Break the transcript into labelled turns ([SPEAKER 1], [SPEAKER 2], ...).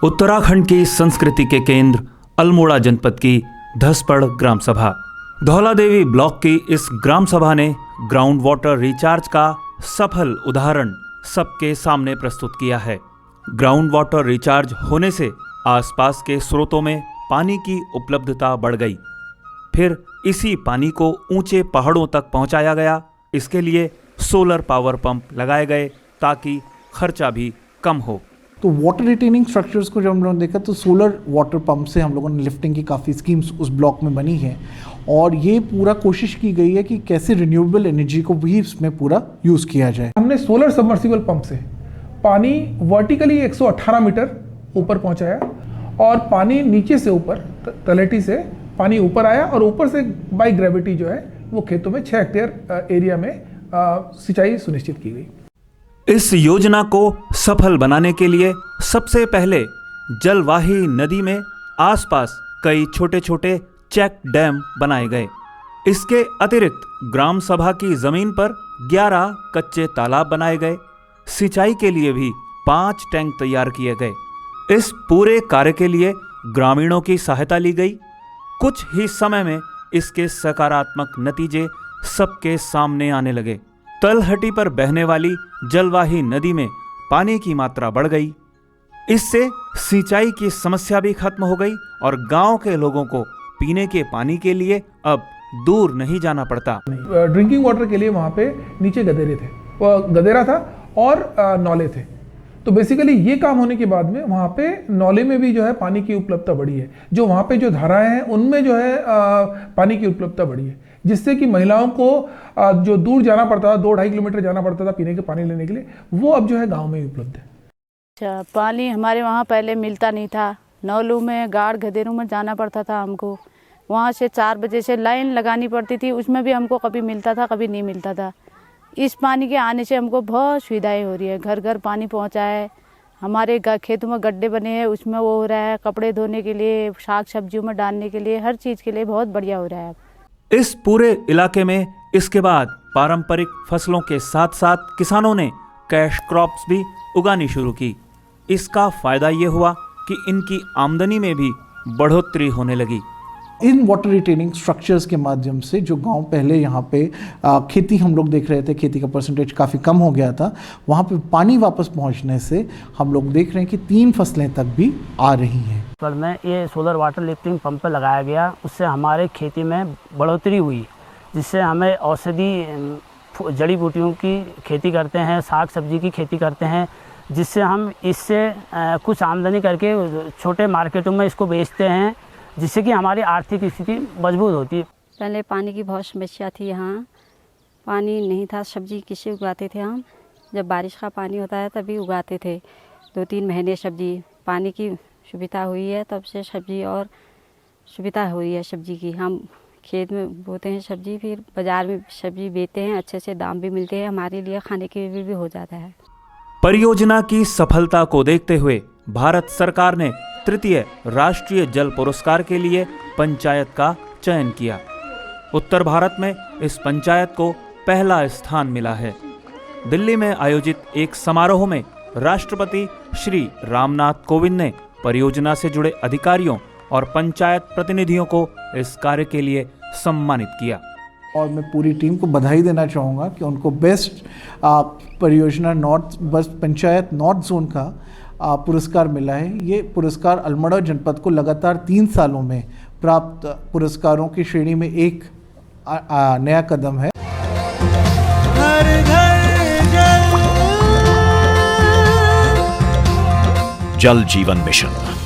[SPEAKER 1] उत्तराखंड की संस्कृति के केंद्र अल्मोड़ा जनपद की धसपड़ ग्राम सभा धौलादेवी ब्लॉक की इस ग्राम सभा ने ग्राउंड वाटर रिचार्ज का सफल उदाहरण सबके सामने प्रस्तुत किया है। ग्राउंड वाटर रिचार्ज होने से आसपास के स्रोतों में पानी की उपलब्धता बढ़ गई। फिर इसी पानी को ऊंचे पहाड़ों तक पहुंचाया गया। इसके लिए सोलर पावर पंप लगाए गए ताकि खर्चा भी कम हो।
[SPEAKER 2] तो वाटर रिटेनिंग स्ट्रक्चर्स को जब हम लोगों ने देखा तो सोलर वाटर पंप से हम लोगों ने लिफ्टिंग की काफ़ी स्कीम्स उस ब्लॉक में बनी है और ये पूरा कोशिश की गई है कि कैसे रिन्यूएबल एनर्जी को भी इसमें पूरा यूज़ किया जाए।
[SPEAKER 3] हमने सोलर सबमर्सिबल पंप से पानी वर्टिकली 118 मीटर ऊपर पहुंचाया और पानी नीचे से ऊपर तलहटी से पानी ऊपर आया और ऊपर से बाई ग्रेविटी जो है वो खेतों में 6 हेक्टेयर एरिया में सिंचाई सुनिश्चित की गई।
[SPEAKER 1] इस योजना को सफल बनाने के लिए सबसे पहले जलवाही नदी में आसपास कई छोटे छोटे चेक डैम बनाए गए। इसके अतिरिक्त ग्राम सभा की जमीन पर 11 कच्चे तालाब बनाए गए। सिंचाई के लिए भी 5 टैंक तैयार किए गए। इस पूरे कार्य के लिए ग्रामीणों की सहायता ली गई। कुछ ही समय में इसके सकारात्मक नतीजे सबके सामने आने लगे। तलहटी पर बहने वाली जलवाही नदी में पानी की मात्रा बढ़ गई। इससे सिंचाई की समस्या भी खत्म हो गई और गांव के लोगों को पीने के पानी के लिए अब दूर नहीं जाना पड़ता।
[SPEAKER 3] ड्रिंकिंग वाटर के लिए वहाँ पे नीचे गदेरे थे, गदेरा था और नौले थे। तो बेसिकली ये काम होने के बाद में वहाँ पे नौले में भी जो है पानी की उपलब्धता बढ़ी है। जो वहाँ पे जो धाराएं हैं उनमें जो है पानी की उपलब्धता बढ़ी है, जिससे कि महिलाओं को जो दूर जाना पड़ता था, 2-2.5 किलोमीटर जाना पड़ता था पीने के पानी लेने के लिए, वो अब जो है गांव में ही उपलब्ध है।
[SPEAKER 4] अच्छा, पानी हमारे वहाँ पहले मिलता नहीं था। नौलों में गाड़ गदेरों में जाना पड़ता था हमको। वहाँ से 4 बजे से लाइन लगानी पड़ती थी, उसमें भी हमको कभी मिलता था कभी नहीं मिलता था। इस पानी के आने से हमको बहुत सुविधाएं हो रही है। घर घर पानी पहुँचा है। हमारे खेतों में गड्ढे बने हैं, उसमें वो हो रहा है। कपड़े धोने के लिए, साग सब्जियों में डालने के लिए, हर चीज़ के लिए बहुत बढ़िया हो रहा है।
[SPEAKER 1] इस पूरे इलाके में इसके बाद पारंपरिक फसलों के साथ साथ किसानों ने कैश क्रॉप्स भी उगानी शुरू की। इसका फायदा ये हुआ कि इनकी आमदनी में भी बढ़ोतरी होने लगी।
[SPEAKER 2] इन वाटर रिटेनिंग स्ट्रक्चर्स के माध्यम से जो गांव पहले यहाँ पे खेती हम लोग देख रहे थे, खेती का परसेंटेज काफ़ी कम हो गया था, वहाँ पे पानी वापस पहुँचने से हम लोग देख रहे हैं कि 3 फसलें तक भी आ रही हैं।
[SPEAKER 5] पर में ये सोलर वाटर लिफ्टिंग पंप लगाया गया, उससे हमारे खेती में बढ़ोतरी हुई, जिससे हमें औषधि जड़ी बूटियों की खेती करते हैं, साग सब्जी की खेती करते हैं, जिससे हम इससे कुछ आमदनी करके छोटे मार्केटों में इसको बेचते हैं, जिससे कि हमारी आर्थिक स्थिति मजबूत होती है।
[SPEAKER 6] पहले पानी की बहुत समस्या थी। यहाँ पानी नहीं था, सब्जी किसे उगाते थे हम? जब बारिश का पानी होता है तभी उगाते थे। 2-3 महीने सब्जी, पानी की सुविधा हुई है तब से सब्जी और सुविधा हुई है सब्जी की। हम खेत में बोते हैं सब्जी, फिर बाज़ार में सब्जी बेचते हैं, अच्छे से दाम भी मिलते हैं, हमारे लिए खाने के लिए भी हो जाता है।
[SPEAKER 1] परियोजना की सफलता को देखते हुए भारत सरकार ने तृतीय राष्ट्रीय जल पुरस्कार के लिए पंचायत का चयन किया। उत्तर भारत में इस पंचायत को पहला स्थान मिला है। दिल्ली में आयोजित एक समारोह में राष्ट्रपति श्री रामनाथ कोविंद ने परियोजना से जुड़े अधिकारियों और पंचायत प्रतिनिधियों को इस कार्य के लिए सम्मानित किया।
[SPEAKER 2] और मैं पूरी टीम को बधाई देना चाहूँगा कि उनको बेस्ट परियोजना पंचायत नॉर्थ जोन का पुरस्कार मिला है। ये पुरस्कार अल्मोड़ा जनपद को लगातार 3 सालों में प्राप्त पुरस्कारों की श्रेणी में एक नया कदम है।
[SPEAKER 7] हर घर जल जीवन मिशन।